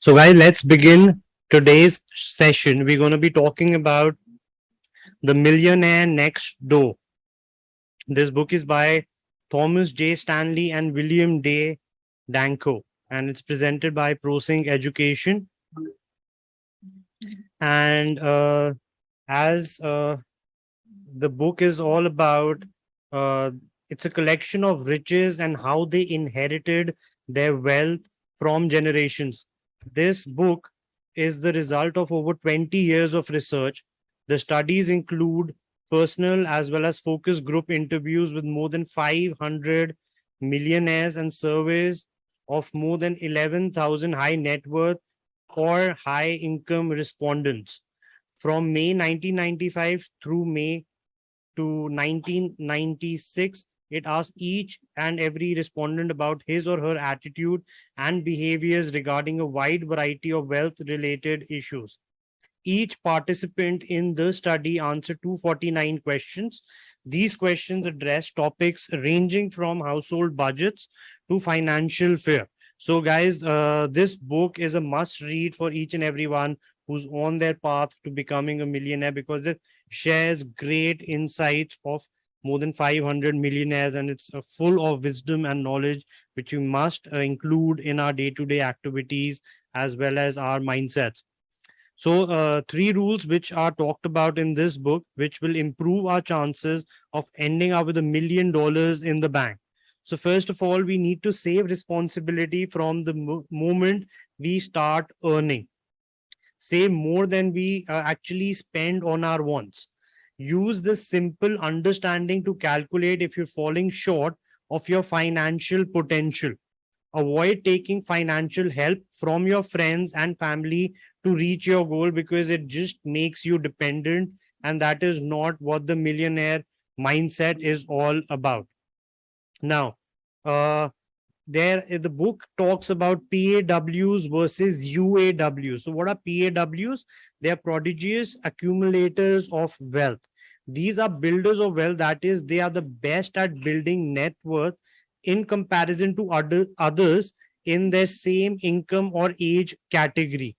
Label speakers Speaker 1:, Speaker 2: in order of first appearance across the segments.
Speaker 1: So, guys, let's begin today's session. We're going to be talking about The Millionaire Next Door. This book is by Thomas J. Stanley and William Day Danko, and it's presented by ProSync Education. And as the book is all about, uh, it's a collection of riches and how they inherited their wealth from generations. This book is the result of over 20 years of research. The studies include personal as well as focus group interviews with more than 500 millionaires and surveys of more than 11,000 high net worth or high income respondents from May 1995 through May to 1996. It asked each and every respondent about his or her attitude and behaviors regarding a wide variety of wealth related issues. Each participant in the study answered 249 questions. These questions address topics ranging from household budgets to financial fear. So, guys, this book is a must read for each and everyone who's on their path to becoming a millionaire because it shares great insights of more than 500 millionaires, and it's full of wisdom and knowledge which we must include in our day to day activities as well as our mindsets. So, three rules which are talked about in this book, which will improve our chances of ending up with $1 million in the bank. So, first of all, we need to save responsibility from the moment we start earning. Save more than we actually spend on our wants. Use this simple understanding to calculate if you're falling short of your financial potential. Avoid taking financial help from your friends and family to reach your goal because it just makes you dependent, and that is not what the millionaire mindset is all about. Now, uh, the book talks about PAWs versus UAWs. So, what are PAWs? They are prodigious accumulators of wealth. These are builders of wealth, that is, they are the best at building net worth in comparison to others in their same income or age category.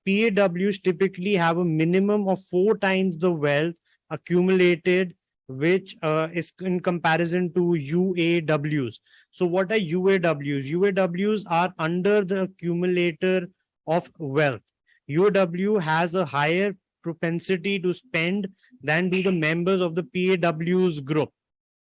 Speaker 1: PAWs typically have a minimum of 4 times the wealth accumulated, which is in comparison to UAWs. So, what are UAWs? UAWs are under the accumulator of wealth. UAW has a higher propensity to spend than do the members of the PAWs group,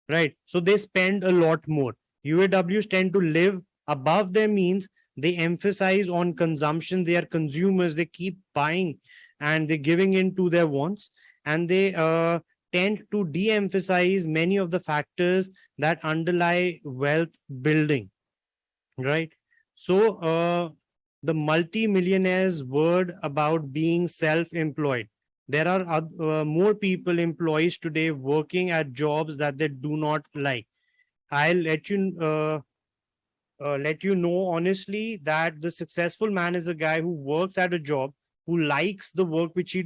Speaker 1: right? So they spend a lot more. UAWs tend to live above their means. They emphasize on consumption. They are consumers. They keep buying and they're giving in to their wants. And they tend to de emphasize many of the factors that underlie wealth building, right? So, the multi-millionaires word about being self-employed. There are more people, employees today, working at jobs that they do not like. I'll let you know honestly that the successful man is a guy who works at a job, who likes the work which he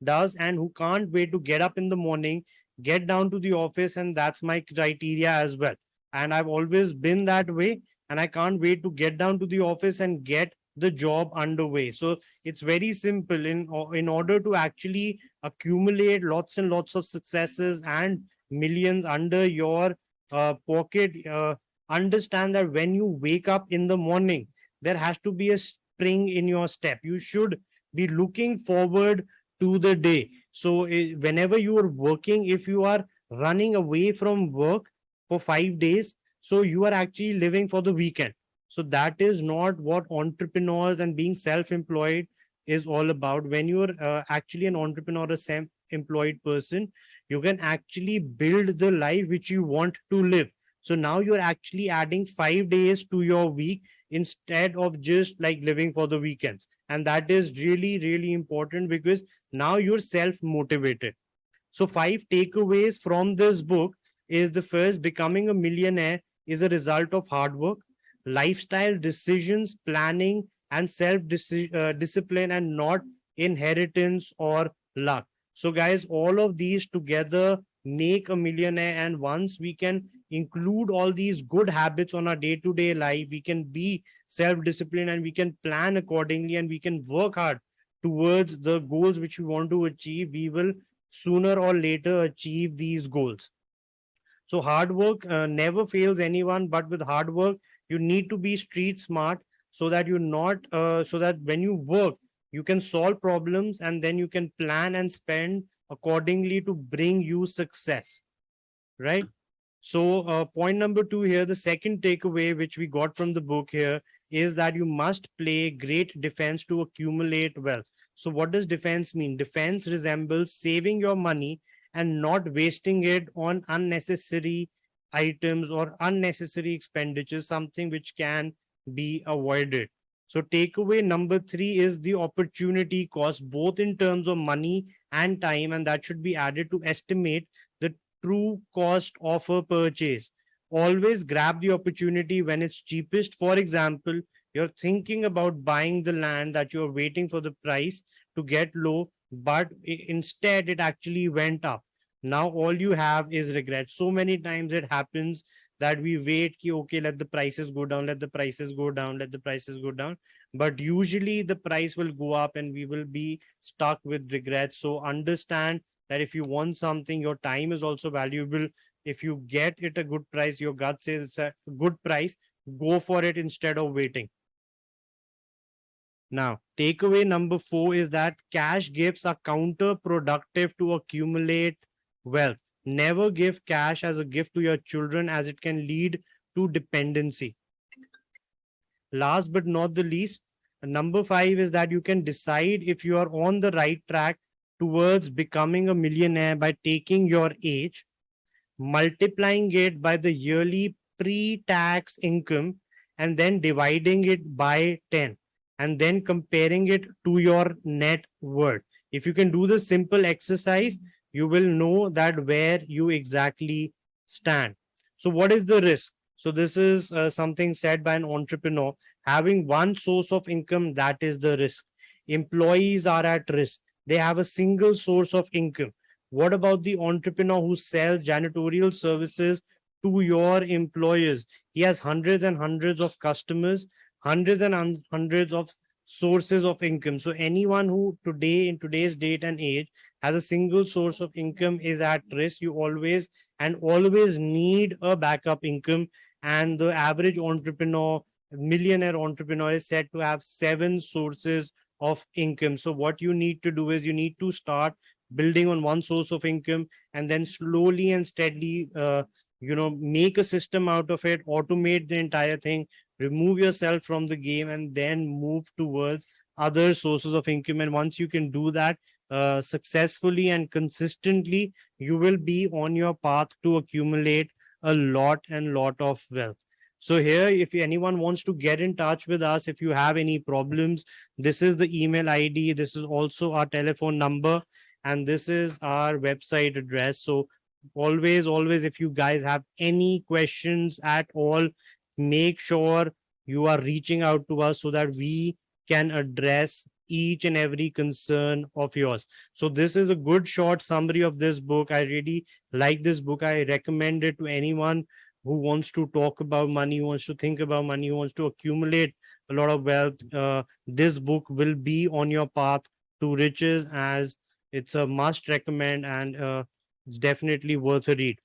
Speaker 1: does, and who can't wait to get up in the morning, get down to the office, and that's my criteria as well. And I've always been that way, and I can't wait to get down to the office and get the job underway. So it's very simple. In order to actually accumulate lots and lots of successes and millions under your pocket, understand that when you wake up in the morning, there has to be a spring in your step. You should be looking forward to the day. So, whenever you are working, if you are running away from work for 5 days, so you are actually living for the weekend. So, that is not what entrepreneurs and being self employed is all about. When you are actually an entrepreneur, a self employed person, you can actually build the life which you want to live. So now you're actually adding 5 days to your week instead of just like living for the weekends. And that is really, really important because now you're self motivated. So, five takeaways from this book is: the first, becoming a millionaire is a result of hard work, lifestyle decisions, planning, and self discipline, and not inheritance or luck. So, guys, all of these together make a millionaire. And once we can include all these good habits on our day-to-day life, we can be self-disciplined and we can plan accordingly and we can work hard towards the goals which we want to achieve, we will sooner or later achieve these goals. So hard work never fails anyone, but with hard work, you need to be street smart so that you're not, so that when you work, you can solve problems and then you can plan and spend accordingly to bring you success, right? So point number 2 here, the second takeaway which we got from the book here is that you must play great defense to accumulate wealth. So what does defense mean? Defense resembles saving your money and not wasting it on unnecessary items or unnecessary expenditures, something which can be avoided. So takeaway number 3 is the opportunity cost, both in terms of money and time, and that should be added to estimate the true cost of a purchase. Always grab the opportunity when it's cheapest. For example, you're thinking about buying the land that you're waiting for the price to get low, but instead it actually went up. Now all you have is regret. So many times it happens that we wait, ki, okay, let the prices go down, let the prices go down, let the prices go down. But usually the price will go up and we will be stuck with regret. So understand that if you want something, your time is also valuable. If you get it a good price, your gut says it's a good price, go for it instead of waiting. Now, takeaway number 4 is that cash gifts are counterproductive to accumulate wealth. Never give cash as a gift to your children, as it can lead to dependency. Last but not the least, number 5 is that you can decide if you are on the right track towards becoming a millionaire by taking your age, multiplying it by the yearly pre-tax income, and then dividing it by 10, and then comparing it to your net worth. If you can do the simple exercise, you will know that where you exactly stand. So what is the risk? So this is something said by an entrepreneur. Having one source of income, that is the risk. Employees are at risk. They have a single source of income. What about the entrepreneur who sells janitorial services to your employers? He has hundreds and hundreds of customers, hundreds and hundreds of sources of income. So anyone who today, in today's date and age, has a single source of income is at risk. You always and always need a backup income. And the average entrepreneur, millionaire entrepreneur, is said to have 7 sources of income. So what you need to do is you need to start building on one source of income and then slowly and steadily make a system out of it, automate the entire thing, remove yourself from the game, and then move towards other sources of income. And once you can do that successfully and consistently, you will be on your path to accumulate a lot of wealth. So here, if anyone wants to get in touch with us, if you have any problems, this is the email ID, this is also our telephone number, and this is our website address. So always, if you guys have any questions at all, make sure you are reaching out to us so that we can address each and every concern of yours. So this is a good short summary of this book. I really like this book. I recommend it to anyone who wants to talk about money, who wants to think about money, who wants to accumulate a lot of wealth. This book will be on your path to riches, as it's a must recommend, and it's definitely worth a read.